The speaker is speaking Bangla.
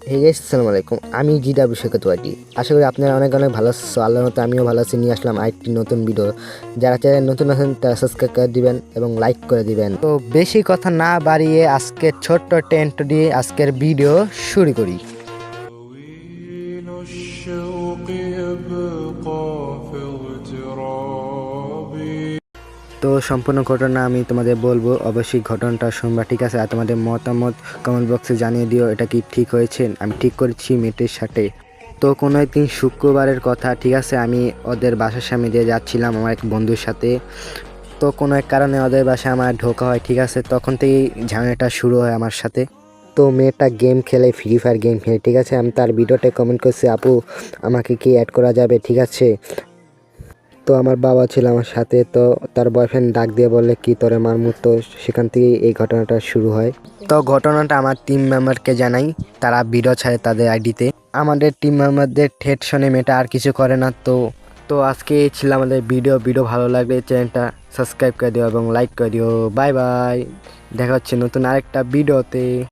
হে গাইস, আসসালামু আলাইকুম। আমি জিডাব্লিউ শেখত ওয়াইটি। আশা করি আপনারা অনেক অনেক ভালো আছো। আল্লাহর মতো আমিও ভালো আছি। নিয়ে আসলাম আরেকটি নতুন ভিডিও। যারা চ্যানেল নতুন আছেন তারা সাবস্ক্রাইব করে দিবেন এবং লাইক করে দিবেন। তো বেশি কথা না বাড়িয়ে আজকে ছোট্ট টেন্ট দিয়ে আজকের ভিডিও শুরু করি। طويل الشوق يبقى في اغتراب তো সম্পূর্ণ ঘটনা আমি তোমাদের বলবো, অবশ্যই ঘটনাটা শুনবা, ঠিক আছে? আর তোমাদের মতামত কমেন্ট বক্সে জানিয়ে দিও, এটা কি ঠিক হয়েছে, আমি ঠিক করেছি মেয়েটির সাথে। তো কোনো একদিন শুক্রবারের কথা, ঠিক আছে? আমি ওদের বাসার সামনে দিয়ে যাচ্ছিলাম আমার এক বন্ধুর সাথে। তো কোনো এক কারণে ওদের বাসায় আমার ঢোকা হয়, ঠিক আছে? তখন থেকেই ঝামেলাটা শুরু হয় আমার সাথে। তো মেয়েটা গেম খেলে, ফ্রি ফায়ার গেম খেলে, ঠিক আছে? আমি তার ভিডিওতে কমেন্ট করছি, আপু আমাকে কি অ্যাড করা যাবে, ঠিক আছে? তো আমার বাবা ছিল আমার সাথে, তো তার বয়ফ্রেন্ড ডাক দিয়ে বললে কি তোরে মারমু। তো সেখান থেকেই এই ঘটনাটা শুরু হয়। তো ঘটনাটা আমার টিম মেম্বারকে জানাই, তারা ভিডিও ছাড়ে তাদের আইডিতে। আমাদের টিম মেম্বারদের ঠেট শুনে মেয়েটা আর কিছু করে না। তো তো আজকে এই ছিল আমাদের ভিডিও ভালো লাগলে চ্যানেলটা সাবস্ক্রাইব করে দিও এবং লাইক করে দিও। বাই বাই, দেখা হচ্ছে নতুন আরেকটা ভিডিওতে।